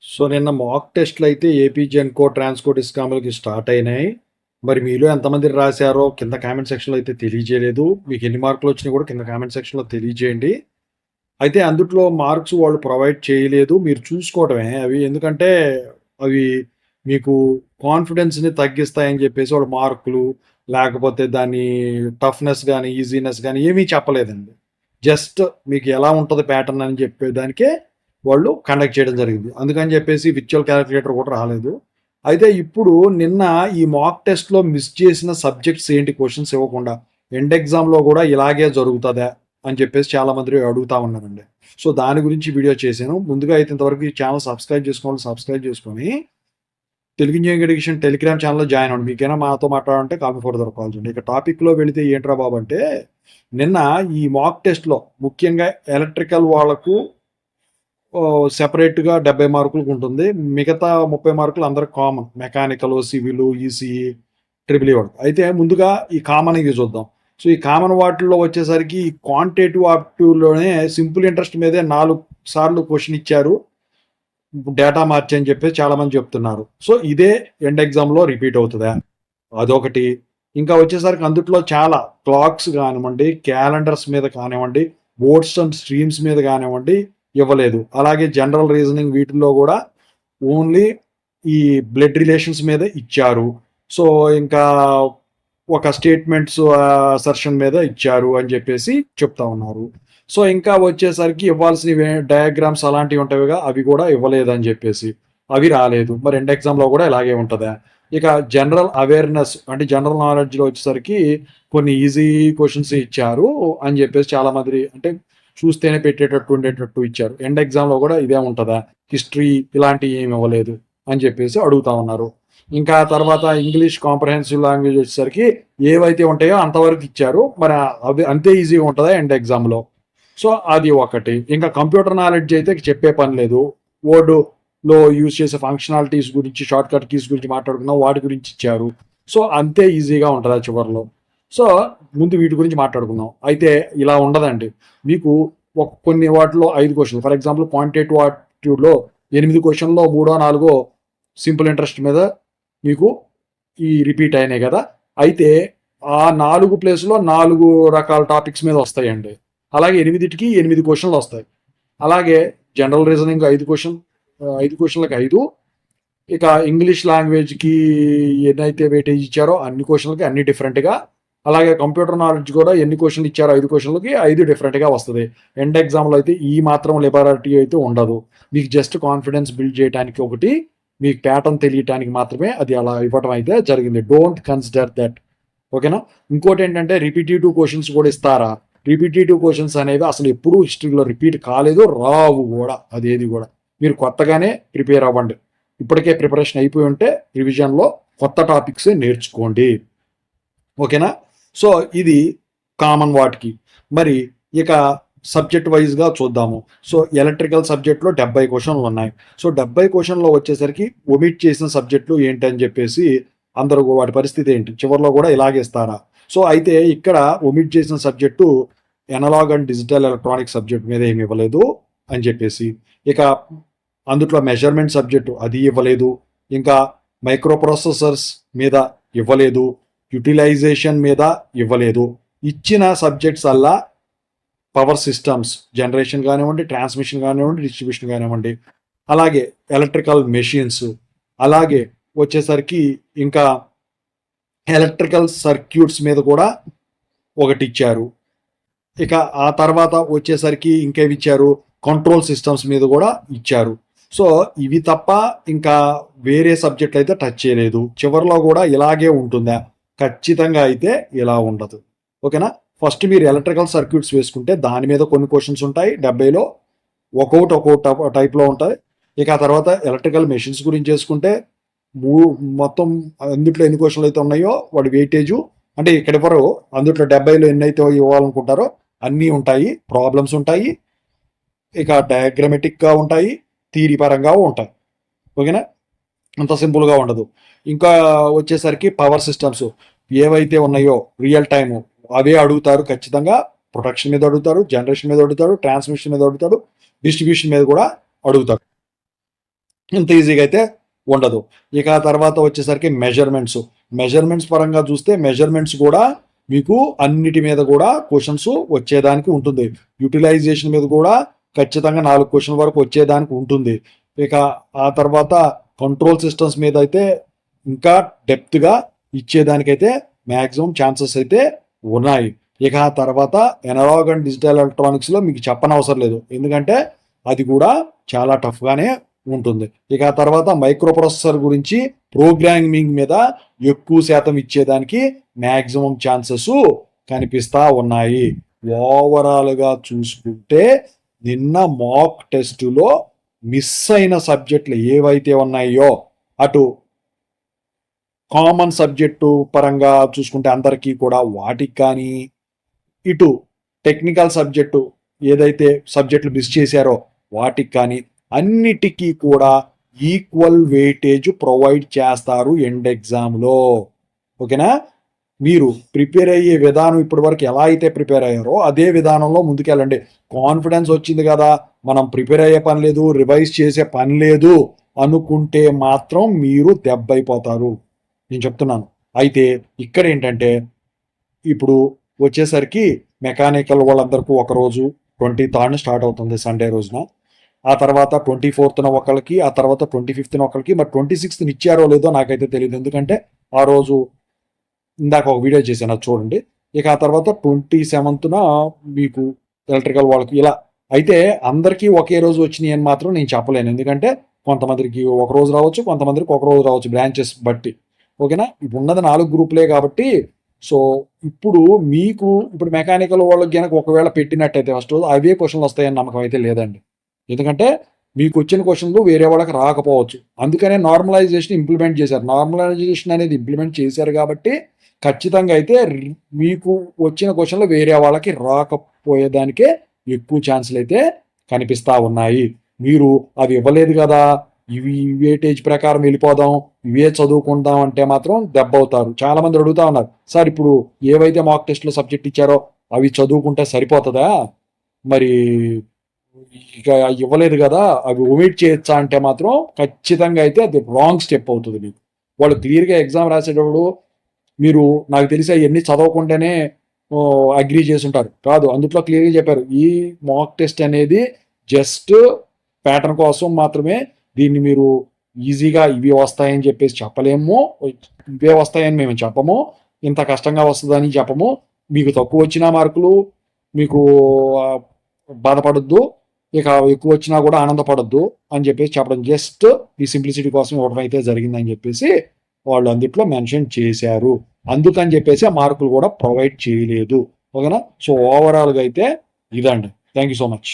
So నిన్న మాక్ టెస్ట్లు అయితే ఏపీ జెన్కో ట్రాన్స్కో డిస్కామ్లకి స్టార్ట్ అయినాయి. మరి మీలో ఎంతమంది రాశారో కింద కామెంట్ సెక్షన్లో అయితే తెలియజేయలేదు. మీకు ఎన్ని మార్కులు వచ్చినాయి కూడా కింద కామెంట్ సెక్షన్లో తెలియజేయండి. అయితే అందుట్లో మార్క్స్ వాళ్ళు ప్రొవైడ్ చేయలేదు. మీరు చూసుకోవడమే అవి. ఎందుకంటే అవి మీకు కాన్ఫిడెన్స్ని తగ్గిస్తాయని చెప్పేసి వాళ్ళు మార్కులు లేకపోతే దాని టఫ్నెస్ కానీ ఈజీనెస్ కానీ ఏమీ చెప్పలేదండి. జస్ట్ మీకు ఎలా ఉంటుంది ప్యాటర్న్ అని చెప్పేదానికే వాళ్ళు కండక్ట్ చేయడం జరిగింది. అందుకని చెప్పేసి విర్చువల్ క్యాలిక్యులేటర్ కూడా రాలేదు. అయితే ఇప్పుడు నిన్న ఈ మాక్ టెస్ట్‌లో మిస్ చేసిన సబ్జెక్ట్స్ ఏంటి క్వెషన్స్ ఇవ్వకుండా, ఎండ్ ఎగ్జామ్‌లో కూడా ఇలాగే జరుగుతదా అని చెప్పేసి చాలామంది అడుగుతా ఉన్నారండి. సో దాని గురించి వీడియో చేశాను. ముందుగా అయితే ఇంతవరకు ఈ ఛానల్ సబ్స్క్రైబ్ చేసుకోవాలి. సబ్స్క్రైబ్ చేసుకొని తెలుగు ఇంజినీరింగ్ ఎడ్యుకేషన్ టెలిగ్రామ్ ఛానల్‌లో జాయిన్ అవ్వండి. మీకేమైనా మాతో మాట్లాడాలంటే కాల్ మీ ఫర్దర్ కాల్ చేయండి. ఇక టాపిక్‌లో వెళితే ఏంట్రా బాబు అంటే నిన్న ఈ మాక్ టెస్ట్‌లో ముఖ్యంగా ఎలక్ట్రికల్ వాళ్ళకు సెపరేట్‌గా 70 మార్కులకు ఉంటుంది. మిగతా 30 మార్కులు అందరికి common. Mechanical, civil, ECE, triple E వరకు. అయితే ముందుగా ఈ కామన్ ఇవి చూద్దాం. సో ఈ కామన్ వాటిల్లో వచ్చేసరికి ఈ క్వాంటిటేటివ్ ఆప్టిట్యూడ్‌లోనే సింపుల్ ఇంట్రెస్ట్ మీదే 4 సార్లు క్వెషన్ ఇచ్చారు. డేటా మార్చి అని చెప్పేసి చాలామంది చెప్తున్నారు. సో ఇదే ఎండ్ ఎగ్జామ్‌లో రిపీట్ అవుతదా? అదొకటి. ఇంకా వచ్చేసరికి అందుట్లో చాలా క్లాక్స్ కానివ్వండి, క్యాలెండర్స్ మీద కానివ్వండి, బోర్డ్స్ అండ్ స్ట్రీమ్స్ మీద కానివ్వండి ఇవ్వలేదు. అలాగే జనరల్ రీజనింగ్ వీటిల్లో కూడా ఓన్లీ ఈ బ్లడ్ రిలేషన్స్ మీద ఇచ్చారు. సో ఇంకా ఒక స్టేట్మెంట్స్ అసర్షన్ మీద ఇచ్చారు అని చెప్పేసి చెప్తా ఉన్నారు. సో ఇంకా వచ్చేసరికి ఇవ్వాల్సినవి డయాగ్రామ్స్ అలాంటివి ఉంటాయిగా అవి కూడా ఇవ్వలేదని చెప్పేసి అవి రాలేదు. మరి ఎండ్ ఎగ్జామ్లో కూడా ఇలాగే ఉంటుందా? ఇక జనరల్ అవేర్నెస్ అంటే జనరల్ నాలెడ్జ్లో వచ్చేసరికి కొన్ని ఈజీ క్వశ్చన్స్ ఇచ్చారు అని చెప్పేసి చాలామంది అంటే చూస్తేనే పెట్టేటట్టు ఉండేటట్టు ఇచ్చారు. ఎండ్ ఎగ్జామ్లో కూడా ఇదే ఉంటుందా? హిస్టరీ ఇలాంటివి ఏమి ఇవ్వలేదు అని చెప్పేసి అడుగుతా ఉన్నారు. ఇంకా తర్వాత ఇంగ్లీష్ కాంప్రహెన్సివ్ లాంగ్వేజ్ వచ్చేసరికి ఏవైతే ఉంటాయో అంతవరకు ఇచ్చారు. మరి అవి అంతే ఈజీగా ఉంటుందా ఎండ్ ఎగ్జామ్లో? సో అది ఒకటి. ఇంకా కంప్యూటర్ నాలెడ్జ్ అయితే చెప్పే పని లేదు. వర్డ్లో యూజ్ చేసే ఫంక్షనాలిటీస్ గురించి, షార్ట్ కట్ కీస్ గురించి మాట్లాడుకున్నాం, వాటి గురించి ఇచ్చారు. సో అంతే ఈజీగా ఉంటుందా చివరిలో? సో ముందు వీటి గురించి మాట్లాడుకుందాం. అయితే ఇలా ఉండదండి. మీకు కొన్ని వాటిలో 5 క్వశ్చన్లు ఫర్ ఎగ్జాంపుల్ క్వాంటిటేటివ్ ఆప్టిట్యూడ్లో 8 క్వశ్చన్లో 3 4 సింపుల్ ఇంట్రెస్ట్ మీద మీకు ఈ రిపీట్ అయినాయి కదా. అయితే ఆ 4 ప్లేస్లో 4 రకాల టాపిక్స్ మీద వస్తాయండి. అలాగే 8కి 8 క్వశ్చన్లు వస్తాయి. అలాగే జనరల్ రీజనింగ్ 5 క్వశ్చన్లకు 5. ఇక ఇంగ్లీష్ లాంగ్వేజ్కి ఎన్నైతే వెయిటేజ్ ఇచ్చారో అన్ని క్వశ్చన్లకి అన్ని డిఫరెంట్గా. అలాగే కంప్యూటర్ నాలెడ్జ్ కూడా ఎన్ని క్వశ్చన్లు ఇచ్చారో 5 క్వశ్చన్లకి 5 డిఫరెంట్గా వస్తుంది. ఎండ్ ఎగ్జామ్లో అయితే ఈ మాత్రం లిబరాలిటీ అయితే ఉండదు. మీకు జస్ట్ కాన్ఫిడెన్స్ బిల్డ్ చేయడానికి ఒకటి, మీకు ప్యాటర్న్ తెలియటానికి మాత్రమే అది అలా ఇవ్వటం అయితే జరిగింది. Don't consider that. ఓకేనా? ఇంకోటి ఏంటంటే రిపీటేటివ్ క్వశ్చన్స్ కూడా ఇస్తారా? రిపీటేటివ్ క్వశ్చన్స్ అనేవి అసలు ఎప్పుడూ హిస్టరీలో రిపీట్ కాలేదు, రావు కూడా. అదేది కూడా మీరు కొత్తగానే ప్రిపేర్ అవ్వండి. ఇప్పటికే ప్రిపరేషన్ అయిపోయి ఉంటే రివిజన్లో కొత్త టాపిక్స్ నేర్చుకోండి. ఓకేనా? సో ఇది కామన్ వాటికి. మరి ఇక సబ్జెక్ట్ వైజ్గా చూద్దాము. సో ఎలక్ట్రికల్ సబ్జెక్ట్లో 70 క్వశ్చన్లు ఉన్నాయి. సో 70 క్వశ్చన్లో వచ్చేసరికి ఒమిట్ చేసిన సబ్జెక్టులు ఏంటి అని చెప్పేసి అందరూ వాటి పరిస్థితి ఏంటి, చివరిలో కూడా ఇలాగే ఇస్తారా? సో అయితే ఇక్కడ ఒమిట్ చేసిన subject analogue and digital electronic subject మీద ఏమి ఇవ్వలేదు అని చెప్పేసి. ఇక అందుట్లో మెజర్మెంట్ సబ్జెక్టు అది ఇవ్వలేదు. ఇంకా మైక్రో ప్రాసెసర్స్ మీద ఇవ్వలేదు. యూటిలైజేషన్ మీద ఇవ్వలేదు. ఇచ్చిన సబ్జెక్ట్స్ అల్లా పవర్ సిస్టమ్స్, జనరేషన్ కానివ్వండి, ట్రాన్స్మిషన్ కానివ్వండి, డిస్ట్రిబ్యూషన్ కానివ్వండి, అలాగే ఎలక్ట్రికల్ మెషిన్స్, అలాగే వచ్చేసరికి ఇంకా ఎలక్ట్రికల్ సర్క్యూట్స్ మీద కూడా ఒకటి ఇచ్చారు. ఇక ఆ తర్వాత వచ్చేసరికి ఇంకేమి ఇచ్చారు, కంట్రోల్ సిస్టమ్స్ మీద కూడా ఇచ్చారు. సో ఇవి తప్ప ఇంకా వేరే సబ్జెక్ట్ అయితే టచ్ చేయలేదు. చివరిలో కూడా ఇలాగే ఉంటుందా? ఖచ్చితంగా అయితే ఇలా ఉండదు. ఓకేనా? ఫస్ట్ మీరు ఎలక్ట్రికల్ సర్క్యూట్స్ వేసుకుంటే దాని మీద కొన్ని క్వశ్చన్స్ ఉంటాయి. 70లో ఒక్కొక్క టైప్లో ఉంటాయి. ఇక ఆ తర్వాత ఎలక్ట్రికల్ మెషిన్స్ గురించి చేసుకుంటే మొత్తం అందుట్లో ఎన్ని క్వశ్చన్లు అయితే ఉన్నాయో వాడి వెయిటేజు అంటే ఇక్కడ ఎవరు అందుట్లో 70లో ఎన్ని అయితే ఇవ్వాలనుకుంటారో అన్నీ ఉంటాయి. ప్రాబ్లమ్స్ ఉంటాయి. ఇక డయాగ్రమెటిక్గా ఉంటాయి, థియరీ పరంగా ఉంటాయి. ఓకేనా? అంత సింపుల్గా ఉండదు. ఇంకా వచ్చేసరికి పవర్ సిస్టమ్స్ ఏవైతే ఉన్నాయో రియల్ టైము అవే అడుగుతారు ఖచ్చితంగా. ప్రొటెక్షన్ మీద అడుగుతారు, జనరేషన్ మీద అడుగుతాడు, ట్రాన్స్మిషన్ మీద అడుగుతాడు, డిస్ట్రిబ్యూషన్ మీద కూడా అడుగుతాడు. ఇంత ఈజీగా అయితే ఉండదు. ఇక ఆ తర్వాత వచ్చేసరికి మెజర్మెంట్స్ పరంగా చూస్తే మెజర్మెంట్స్ కూడా మీకు అన్నిటి మీద కూడా క్వశ్చన్స్ వచ్చేదానికి ఉంటుంది. యూటిలైజేషన్ మీద కూడా ఖచ్చితంగా 4 క్వశ్చన్ వరకు వచ్చేదానికి ఉంటుంది. ఇక ఆ తర్వాత కంట్రోల్ సిస్టమ్స్ మీద అయితే ఇంకా డెప్త్గా ఇచ్చేదానికైతే మ్యాక్సిమం ఛాన్సెస్ అయితే ఉన్నాయి. ఇక ఆ తర్వాత ఎనలాగ్ అండ్ డిజిటల్ ఎలక్ట్రానిక్స్లో మీకు చెప్పనవసరం లేదు, ఎందుకంటే అది కూడా చాలా టఫ్గానే ఉంటుంది. ఇక ఆ తర్వాత మైక్రో ప్రాసెసర్ గురించి ప్రోగ్రామింగ్ మీద ఎక్కువ శాతం ఇచ్చేదానికి మ్యాక్సిమం ఛాన్సెస్ కనిపిస్తా ఉన్నాయి. ఓవరాల్గా చూసుకుంటే నిన్న మాక్ టెస్టులో మిస్ అయిన సబ్జెక్టులు ఏవైతే ఉన్నాయో, అటు కామన్ సబ్జెక్టు పరంగా చూసుకుంటే అందరికీ కూడా వాటికి కానీ, ఇటు టెక్నికల్ సబ్జెక్టు ఏదైతే సబ్జెక్టులు మిస్ చేశారో వాటికి కానీ అన్నిటికీ కూడా ఈక్వల్ వెయిటేజ్ ప్రొవైడ్ చేస్తారు ఎండ్ ఎగ్జామ్లో. ఓకేనా? మీరు ప్రిపేర్ అయ్యే విధానం ఇప్పటి వరకు ఎలా అయితే ప్రిపేర్ అయ్యారో అదే విధానంలో ముందుకెళ్ళండి. కాన్ఫిడెన్స్ వచ్చింది కదా, మనం ప్రిపేర్ అయ్యే పని లేదు, రివైజ్ చేసే పని లేదు అనుకుంటే మాత్రం మీరు దెబ్బైపోతారు, నేను చెప్తున్నాను. అయితే ఇక్కడ ఏంటంటే ఇప్పుడు వచ్చేసరికి మెకానికల్ వాళ్ళందరికీ ఒకరోజు 23rd స్టార్ట్ అవుతుంది సండే రోజున, ఆ తర్వాత 24th ఒకరికి, ఆ తర్వాత 25th ఒకరికి, మరి 26th ఇచ్చారో లేదో నాకైతే తెలియదు, ఎందుకంటే ఆ రోజు ఇందాక ఒక వీడియో చేశాను, అది చూడండి. ఇక ఆ తర్వాత 27th మీకు ఎలక్ట్రికల్ వాళ్ళకి ఇలా అయితే అందరికీ ఒకే రోజు వచ్చినాయి అని మాత్రం నేను చెప్పలేను, ఎందుకంటే కొంతమందికి ఒక రోజు రావచ్చు, కొంతమందికి ఒక రోజు రావచ్చు, బ్రాంచెస్ బట్టి. ఓకేనా? ఇప్పుడు ఉన్నది 4 గ్రూపులే కాబట్టి, సో ఇప్పుడు మీకు ఇప్పుడు మెకానికల్ వాళ్ళకి కనుక ఒకవేళ పెట్టినట్టయితే ఫస్ట్ రోజు అవే క్వశ్చన్లు వస్తాయని నమ్మకం అయితే లేదండి, ఎందుకంటే మీకు వచ్చిన క్వశ్చన్లు వేరే వాళ్ళకి రాకపోవచ్చు. అందుకనే నార్మలైజేషన్ ఇంప్లిమెంట్ చేశారు. నార్మలైజేషన్ అనేది ఇంప్లిమెంట్ చేశారు కాబట్టి ఖచ్చితంగా అయితే మీకు వచ్చిన క్వశ్చన్లు వేరే వాళ్ళకి రాకపోయేదానికే ఎక్కువ ఛాన్సులు అయితే కనిపిస్తూ ఉన్నాయి. మీరు అవి ఇవ్వలేదు కదా, ఇవి వేటేజ్ ప్రకారం వెళ్ళిపోదాం, ఇవే చదువుకుందాం అంటే మాత్రం దెబ్బ అవుతారు. చాలా మంది అడుగుతా ఉన్నారు, సార్ ఇప్పుడు ఏవైతే మాక్ టెస్ట్లో సబ్జెక్ట్ ఇచ్చారో అవి చదువుకుంటే సరిపోతుందా, మరి ఇక ఇవ్వలేదు కదా అవి ఒమిట్ చేయొచ్చా అంటే మాత్రం ఖచ్చితంగా అయితే అది రాంగ్ స్టెప్ అవుతుంది. మీకు వాళ్ళు క్లియర్గా ఎగ్జామ్ రాసేటప్పుడు మీరు నాకు తెలిసి అవన్నీ చదవకుండానే అగ్రీ చేసి ఉంటారు, కాదు అందులో క్లియర్గా చెప్పారు ఈ మాక్ టెస్ట్ అనేది జస్ట్ ప్యాటర్న్ కోసం మాత్రమే, దీన్ని మీరు ఈజీగా ఇవి వస్తాయని చెప్పేసి చెప్పలేము, ఇవే వస్తాయని మేము చెప్పము, ఇంత కష్టంగా వస్తుందని చెప్పము, మీకు తక్కువ వచ్చిన మార్కులు మీకు బాధపడద్దు, ఇక ఎక్కువ వచ్చినా కూడా ఆనందపడద్దు అని చెప్పేసి చెప్పడం, జస్ట్ ఈ సింప్లిసిటీ కోసం ఇవ్వడం అయితే జరిగిందని చెప్పేసి వాళ్ళు అందుట్లో మెన్షన్ చేశారు. అందుకని చెప్పేసి ఆ మార్కులు కూడా ప్రొవైడ్ చేయలేదు. ఓకేనా? సో ఓవరాల్గా అయితే ఇదండి. Thank you so much.